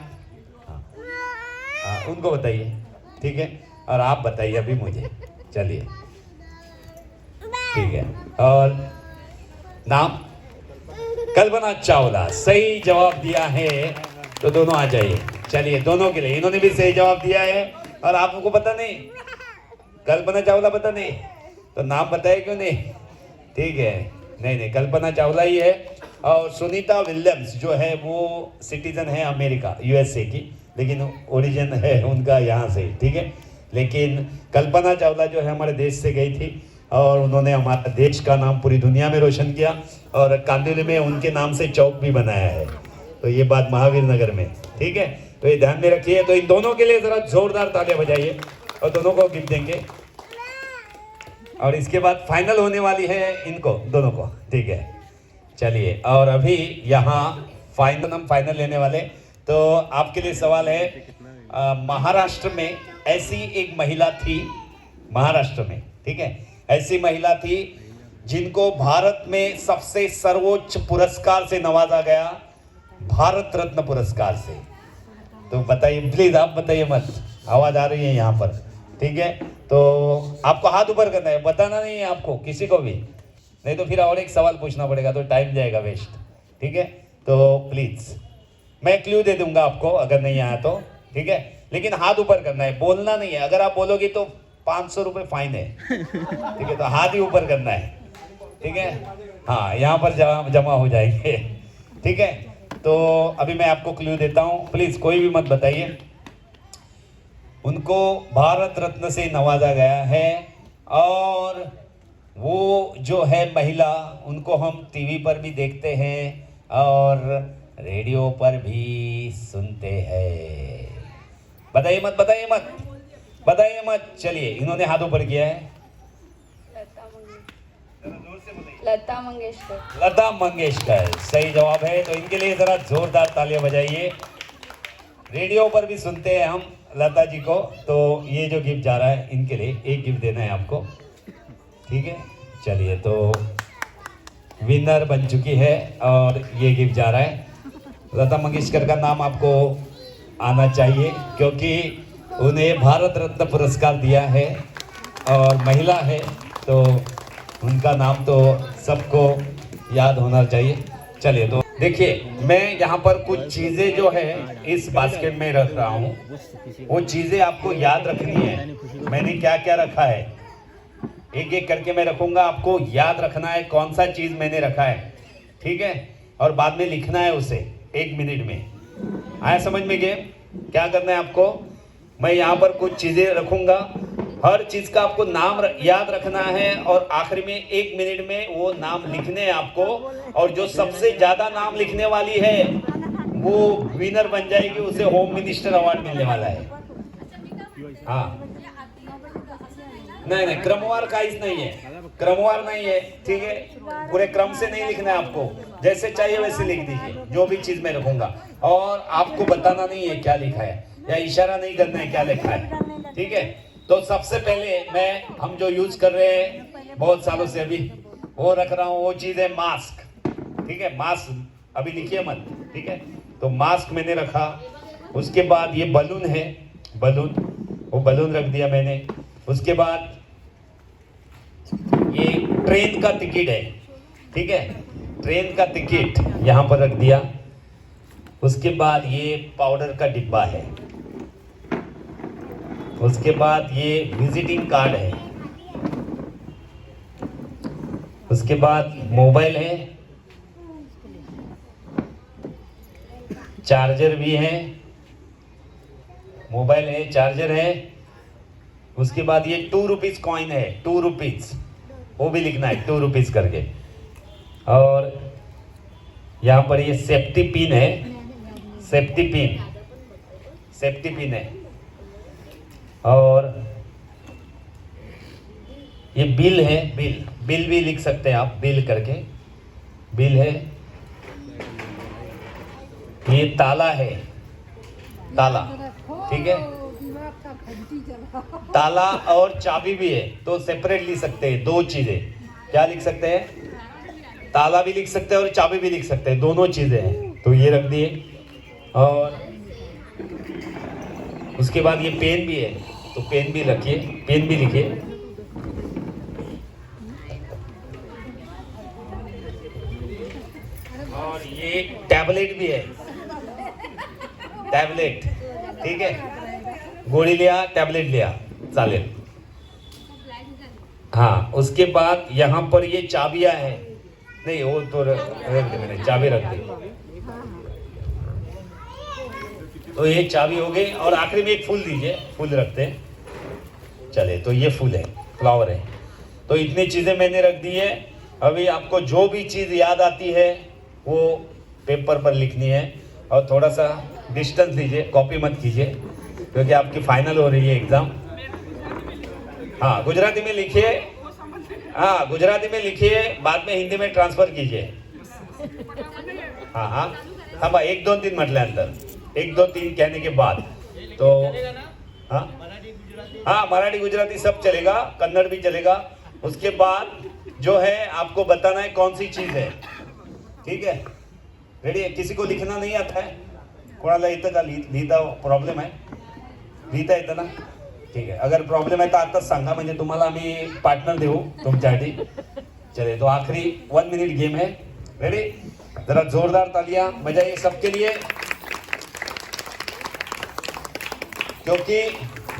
हाँ, उनको बताइए, ठीक है, और आप बताइए अभी मुझे। चलिए, ठीक है, और नाम? कल्पना चावला। सही जवाब दिया है, तो दोनों आ जाइए। चलिए, दोनों के लिए, इन्होंने भी सही जवाब दिया है। और आपको पता नहीं, कल्पना चावला पता नहीं, तो नाम बताए क्यों नहीं? ठीक है, नहीं, कल्पना चावला ही है। और सुनीता विलियम्स जो है वो सिटीजन है अमेरिका, यूएसए की, लेकिन ओरिजिन है उनका यहाँ से, ठीक है। लेकिन कल्पना चावला जो है हमारे देश से गई थी और उन्होंने हमारा देश का नाम पूरी दुनिया में रोशन किया, और कांदिवली में उनके नाम से चौक भी बनाया है। तो ये बात महावीर नगर में, ठीक है, तो ये ध्यान में रखिए। तो इन दोनों के लिए जरा जोरदार तालियां बजाइए और दोनों को गिफ्ट देंगे। और इसके बाद फाइनल होने वाली है इनको दोनों को, ठीक है। चलिए, और अभी यहाँ हम फाइनल लेने वाले। तो आपके लिए सवाल है, महाराष्ट्र में ऐसी एक महिला थी, महाराष्ट्र में, ठीक है, ऐसी महिला थी जिनको भारत में सबसे सर्वोच्च पुरस्कार से नवाजा गया, भारत रत्न पुरस्कार से। तो बताइए प्लीज, आप बताइए मत, आवाज आ रही है यहाँ पर, ठीक है। तो आपको हाथ ऊपर करना है, बताना नहीं है आपको किसी को भी, नहीं तो फिर और एक सवाल पूछना पड़ेगा तो टाइम जाएगा वेस्ट, ठीक है। तो प्लीज मैं क्लू दे दूंगा आपको अगर नहीं आया तो, ठीक है, लेकिन हाथ ऊपर करना है, बोलना नहीं है। अगर आप बोलोगे तो 500 रुपये फाइन है, ठीक है। तो हाथ ही ऊपर करना है, ठीक है। हाँ, यहाँ पर जमा हो जाएंगे, ठीक है। तो अभी मैं आपको क्लू देता हूँ, प्लीज कोई भी मत बताइए। उनको भारत रत्न से नवाजा गया है और वो जो है महिला, उनको हम टीवी पर भी देखते हैं और रेडियो पर भी सुनते हैं। बताइए मत, बताइए मत, बताइए मत। चलिए, इन्होंने हाथ ऊपर किया है। लता मंगेशकर। लता मंगेशकर सही जवाब है। तो इनके लिए जरा जोरदार तालियां बजाइए। रेडियो पर भी सुनते हैं हम लता जी को। तो ये जो गिफ्ट जा रहा है इनके लिए, एक गिफ्ट देना है आपको, ठीक है। चलिए, तो विनर बन चुकी है और ये गिफ्ट जा रहा है। लता मंगेशकर का नाम आपको आना चाहिए क्योंकि उन्हें भारत रत्न पुरस्कार दिया है और महिला है, तो उनका नाम तो सबको याद होना चाहिए। चलिए, तो देखिए, मैं यहाँ पर कुछ चीज़ें जो है इस बास्केट में रख रहा हूँ, वो चीज़ें आपको याद रखनी है। मैंने क्या क्या रखा है, एक एक करके मैं रखूँगा, आपको याद रखना है कौन सा चीज़ मैंने रखा है, ठीक है। और बाद में लिखना है उसे 1 मिनट में। आया समझ में गेम? क्या करना है आपको, मैं यहाँ पर कुछ चीज़ें रखूँगा, हर चीज़ का आपको नाम याद रखना है और आखिर में 1 मिनट में वो नाम लिखने हैं आपको। और जो सबसे ज़्यादा नाम लिखने वाली है वो विनर बन जाएगी, उसे होम मिनिस्टर अवार्ड मिलने वाला है। हाँ, नहीं, क्रमवार का इस नहीं है, क्रमवार नहीं है, ठीक है। पूरे क्रम से नहीं लिखना है आपको, जैसे चाहिए वैसे लिख दीजिए जो भी चीज़ मैं रखूँगा। और आपको बताना नहीं है क्या लिखा है या इशारा नहीं करना है क्या लिखा है, ठीक है। तो सबसे पहले हम जो यूज कर रहे हैं बहुत सालों से अभी, वो रख रहा हूँ, वो चीज़ है मास्क, ठीक है। मास्क अभी लिखिए मत, ठीक है। तो मास्क मैंने रखा। उसके बाद ये बलून है, बलून, वो बलून रख दिया मैंने। उसके बाद ये ट्रेन का टिकट है, ठीक है, ट्रेन का टिकट यहाँ पर रख दिया। उसके बाद ये पाउडर का डिब्बा है। उसके बाद ये विजिटिंग कार्ड है। उसके बाद मोबाइल है, चार्जर भी है, मोबाइल है, चार्जर है। उसके बाद ये 2 रुपीज़ कॉइन है, 2 रुपीज़, वो भी लिखना है 2 रुपीज़ करके। और यहाँ पर ये सेफ्टी पिन है, सेफ्टी पिन, सेफ्टी पिन है। और ये बिल है, बिल, बिल भी लिख सकते हैं आप, बिल करके, बिल है। ये ताला है, ताला, ठीक है। ताला और चाबी भी है, तो सेपरेट लिख सकते हैं, 2 चीजें। क्या लिख सकते हैं, ताला भी लिख सकते हैं और चाबी भी लिख सकते हैं, दोनों चीजें हैं। तो ये रख दिए। और उसके बाद ये पेन भी है, तो पेन भी रखिए, पेन भी लिखिए। और ये टैबलेट भी है, टैबलेट, ठीक है। गोली लिया, टैबलेट लिया, चालेल। हाँ, उसके बाद यहाँ पर ये चाबियां है, नहीं वो तो रख दी मैंने, चाबी रख दी। तो ये चाबी हो गई। और आखिरी में एक फूल दीजिए, फूल रखते हैं। चले, तो ये फूल है, फ्लावर है। तो इतनी चीज़ें मैंने रख दी है। अभी आपको जो भी चीज़ याद आती है वो पेपर पर लिखनी है। और थोड़ा सा डिस्टेंस लीजिए, कॉपी मत कीजिए क्योंकि आपकी फाइनल हो रही है एग्ज़ाम। हाँ, गुजराती में लिखिए हाँ गुजराती में लिखिए, बाद में हिंदी में ट्रांसफर कीजिए. हाँ हाँ थांबा, 1 2 3 म्हटल्यानंतर 1 2 3 कहने के बाद तो हाँ हाँ मराठी गुजराती सब चलेगा, कन्नड़ भी चलेगा. उसके बाद जो है आपको बताना है कौन सी चीज है. ठीक है, रेडी है? किसी को लिखना नहीं आता है? कोणाला येतं का? लिहिता प्रॉब्लेम आहे? लिहिता येतं ना? ठीक आहे. अगर प्रॉब्लेम आहे तर आताच सांगा, म्हणजे तुम्हाला आम्ही पार्टनर देऊ तुमच्यासाठी. चलिए, तो आखिरी 1 मिनट गेम है. रेडी? जरा जोरदार तालियां बजाइए सबके लिए, क्योंकि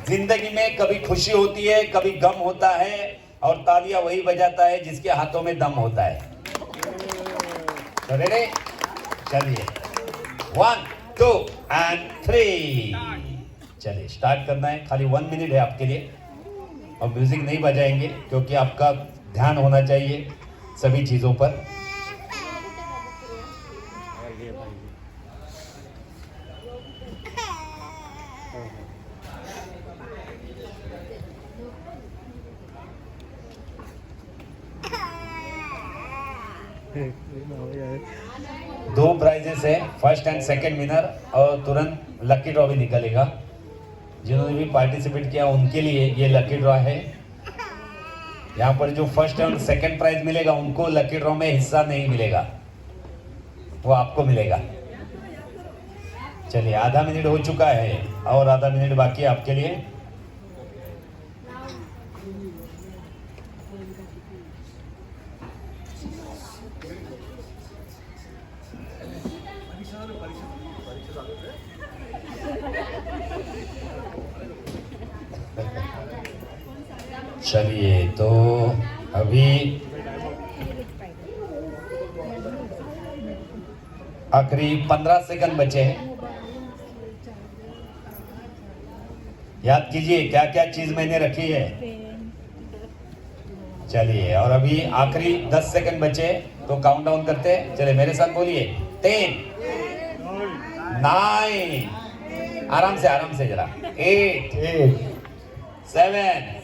जिंदगी में कभी खुशी होती है, कभी गम होता है, और तालियां वही बजाता है जिसके हाथों में दम होता है. तो रेडी? चलिए 1 2 and 3. चलिए स्टार्ट करना है. खाली 1 मिनट है आपके लिए, और म्यूजिक नहीं बजाएंगे क्योंकि आपका ध्यान होना चाहिए सभी चीजों पर. दो प्राइजेस है, फर्स्ट एंड सेकंड विनर, और तुरंत लकी ड्रॉ भी निकलेगा. जिन्होंने भी पार्टिसिपेट किया उनके लिए ये लकी ड्रॉ है. यहाँ पर जो फर्स्ट एंड सेकंड प्राइज मिलेगा उनको लकी ड्रॉ में हिस्सा नहीं मिलेगा, वो आपको मिलेगा. चलिए, आधा मिनट हो चुका है और आधा मिनट बाकी है आपके लिए. चलिए, तो अभी आखिरी 15 सेकंड बचे हैं. याद कीजिए क्या क्या चीज मैंने रखी है. चलिए, और अभी आखिरी 10 सेकंड बचे, तो काउंट डाउन करते हैं. चलिए मेरे साथ बोलिए. 10 9, आराम से जरा. 8 7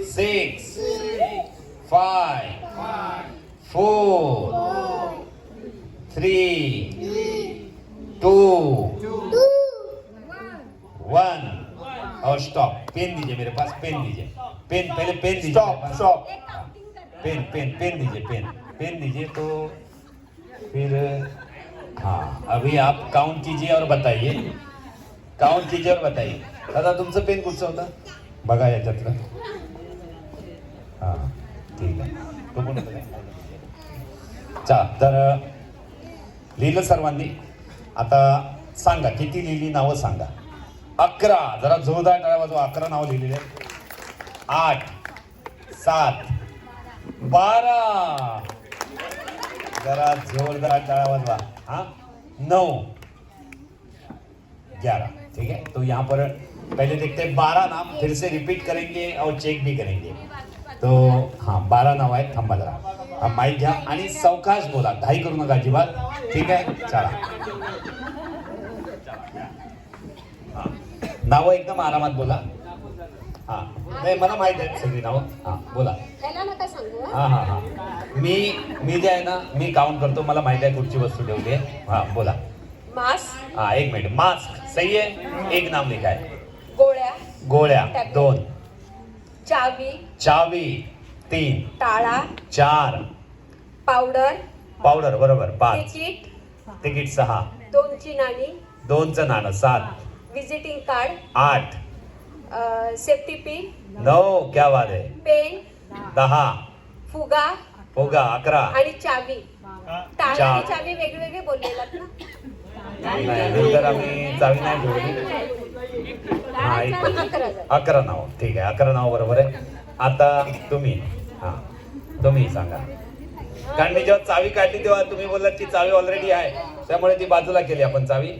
6 5 4 3 2 1 और स्टॉप. पेन दीजिए मेरे पास, पेन दीजिए. पेन पहले पेन दीजिए. स्टॉप. पेन दीजिए. तो फिर हाँ, अभी आप काउंट कीजिए और बताइए. काउंट कीजिए और बताइए. दादा तुमचं पेन कुठचं होतं बघा याच्यातलं. हां ठीक आहे. तो कोण होतं काय? चला, तर लिहिलं सर्वांनी. आता सांगा किती लिहिली, नावं सांगा. 11. जरा जोरदार टाळ्या वाजवा. 11 नावं लिहिलेली आहेत. 8 7 12. जरा जोरदार टाळ्या वाजवा. हाँ 9 11. ठीक है, तो यहाँ पर पहले देखते हैं 12 नाम, फिर से रिपीट करेंगे और चेक भी करेंगे. तो हाँ 12 नाव आहेत. थांबा जरा, हा माईक घ्या आणि सावकाश बोला, घाई करू नका अजिबात. ठीक आहे, चला. हाँ नावं एकदम आरामात बोला. हाँ नाही मला माहित आहे सगळी नावं. हाँ बोला. हाँ मी जे आहे ना, मी काउंट करतो, मला माहित आहे कुठची वस्तू ठेवली आहे. हाँ बोला. मास्क. हाँ 1 मिनट. मास्क सही है. एक नाम लिखा है. गोळ्या 2. चावी 3. टाळा 4. पावडर बरोबर 5. तिकीट 6. 2ची नाणी 2चं नाणं 7. Visiting card 8. Safety pin 9. क्या बात है. पेन 10. फुगा 11. आणि चावी. टाळा आणि चावी वेगवेगळे बोललेलात ना. नाही, नंतर आम्ही चावी नाही ठेवली. हा 11 नाव. ठीक आहे, 11 नाव बरोबर आहे. आता तुम्ही तुम्ही सांगा, कारण मी जेव्हा चावी काढली तेव्हा तुम्ही बोललात की चावी ऑलरेडी आहे, त्यामुळे ती बाजूला केली आपण चावी.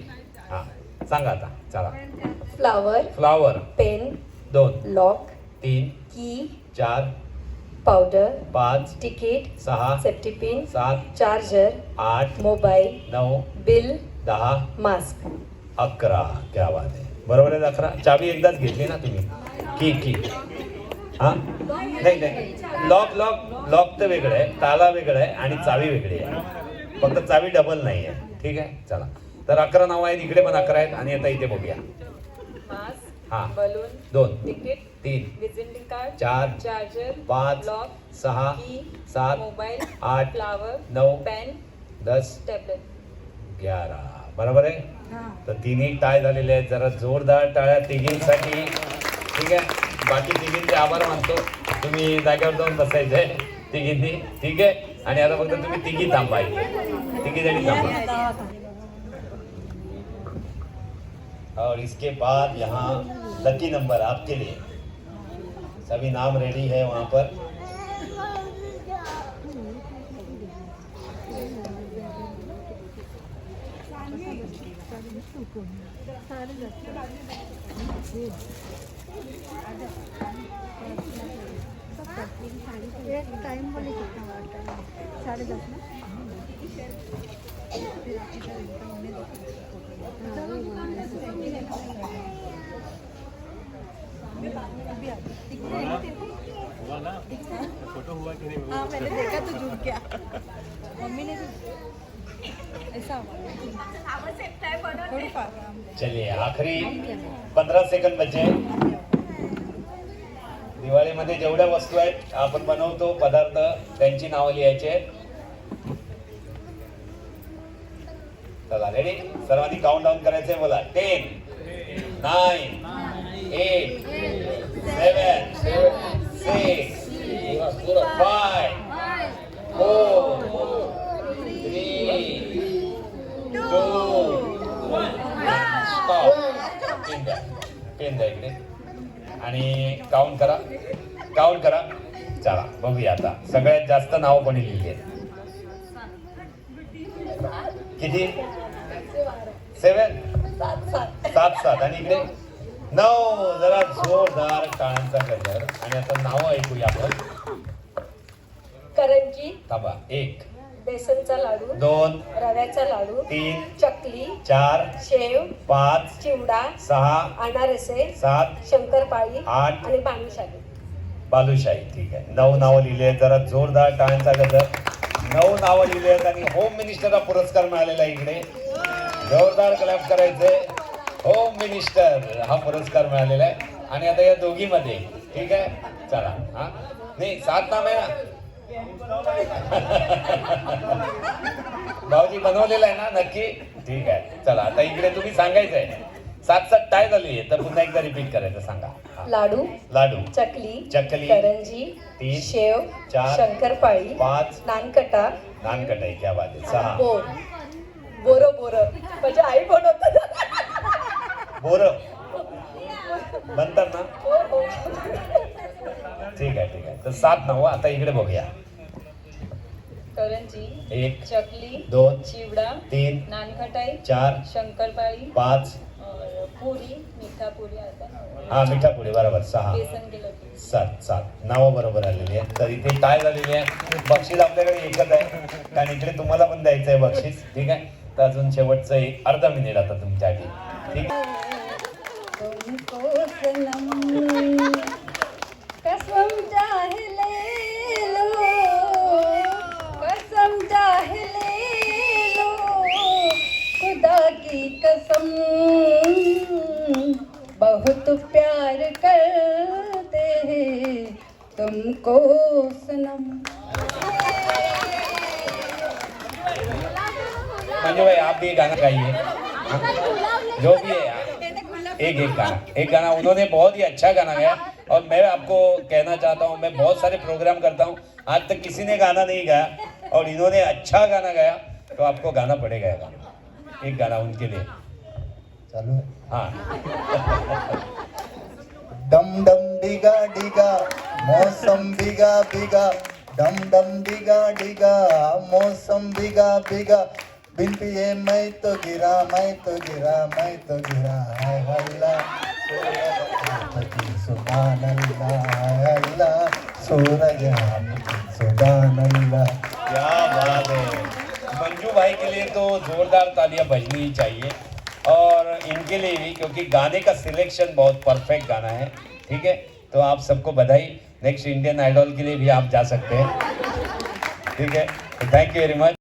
हा सांगा आता. चला. Flower pen 2. Lock 3. Key 4. Powder 5. Ticket 6. Safety pin 7. Charger 8. Mobile 9. Bill 10. Mask 11. क्या बात आहे. बरोबर आहे. 11. चावी एकदाच घेतली ना तुम्ही. की हा नाही नाही, लॉक तर वेगळं आहे, ताला वेगळं आहे आणि चावी वेगळी आहे, फक्त चावी डबल नाही आहे. ठीक आहे, चला. तर 11 नावं आहेत, इकडे पण 11 आहेत. आणि आता इथे बघूया. हा, balloon, 2 ticket, 3 visiting card, 4 charger, 5 lock, 6 की, 7 मोबाईल, 8 फ्लावर, 9 पेन, 10 टॅबलेट. 11. बरोबर आहे. तर तिन्ही टाय झालेले आहेत. जरा जोरदार टाळ्या तिघींसाठी. ठीक आहे, बाकी तिघींचे आभार मानतो. तुम्ही जागेवर जाऊन बसायचंय तिघींनी. ठीक आहे, आणि आता फक्त तुम्ही तिघी थांबायचे, तिघी जणी थांबा. और इसके बाद यहाँ लकी नंबर आपके लिए, सभी नाम रेडी है वहाँ पर. टाइम बोले कितना 10:30 ना. हाँ मैंने देखा तो झूठ गया, मम्मी ने ऐसा थोड़ी फार. चलिए, आखरी 15 सेकंद बचे. दिवाळीमध्ये जेवढ्या वस्तू आहेत आपण बनवतो पदार्थ, त्यांची नावं लिहायची आहेत. चला, रेडी? सर्वांनी काउंट डाऊन करायचंय. बोला. 10 9 8 7 6 5 4 3 2 स्टॉप. पेन द्या इकडे आणि काउंट करा. चला, बघूया आता सगळ्यात जास्त नावं कोणी लिहिली आहेत. किती? 7 7 आणि इकडे 9. जरा जोरदार टाळ्यांचा गजर. आणि आता नावं ऐकूया आपण. करंजी, थांबा. 1 बेसनचा लाडू, 2 रव्याचा लाडू, 3 चकली, 4 शेव, 5 चिवडा, 6 अनारसे, 7 शंकरपाळी 8 आणि बालुशाही. बालुशाही. ठीक आहे, 9 नावं लिहिली आहेत. जरा जोरदार टाळ्यांचा गजर. 9 नावं लिहिली आहेत आणि होम मिनिस्टरला पुरस्कार मिळालेला आहे. इकडे जोरदार क्लॅप करायचे. होम मिनिस्टर हा पुरस्कार मिळालेला आहे. आणि आता या दोघीमध्ये. ठीक आहे, चला. हा नाही, 7 नाम आहे ना. भाऊजी बनवलेला आहे ना नक्की. ठीक आहे, चला. आता इकडे तुम्ही सांगायचंय. 7 टाय झाली आहे, तर पुन्हा एकदा रिपीट करायचं. सांगा. लाडू, लाडू, चकली, करंजी, तीन, शेव, 4, शंकरपाळी, 5 नानकटा, नानकटाई. क्या बात आहे. 6 बोर म्हणजे आई बनवतात. बोर बनतात ना. हो. ठीक आहे. तर 7 नावं आता इकडे बघूया. करंजी, 1 चकली, 2 चिवडा, 3 नानखटाई, 4 शंकरपाळी, 5 पुरी, मिठा पुरी आता, हा मिठा पुढे. बरोबर. 6 बेसन केलं. 7 नावं बरोबर आलेली आहेत. तर इथे टाय झालेली आहे. बक्षीस आपल्याकडे एकच आहे, कारण इकडे तुम्हाला पण द्यायचं आहे बक्षीस. ठीक आहे, तर अजून शेवटचं एक अर्धा मिनिट आता तुमच्यासाठी. ठीक आहे. तुमको सनम कसम चाहे ले लो, कसम चाहे ले लो, खुदा की कसम बहुत प्यार करते हैं तुमको सनम. मंजू भाई, आप भी एक गाना गाइए. जो भी है यार, एक गाना. उन्होंने बहुत ही अच्छा गाना गाया. और मैं आपको कहना चाहता हूँ, मैं बहुत सारे प्रोग्राम करता हूँ, आज तक किसी ने गाना नहीं गाया, और इन्होंने अच्छा गाना गाया, तो आपको गाना पड़ेगा ये गाना. एक गाना उनके लिए. चालू. हाँ. डम डम डिगा डिगा मौसम बिगा बिगा, डम डम डिगा डिगा मौसम बिगा बिगा, बिन पिए मैं तो गिरा हाय अल्लाह सुभान अल्लाह, हाय अल्लाह सूरज सुभान अल्लाह. क्या बात है. मंजू भाई के लिए तो जोरदार तालियां बजनी ही चाहिए, और इनके लिए भी, क्योंकि गाने का सिलेक्शन बहुत परफेक्ट गाना है. ठीक है, तो आप सबको बधाई। नेक्स्ट इंडियन आइडल के लिए भी आप जा सकते हैं, ठीक है। Thank you very much.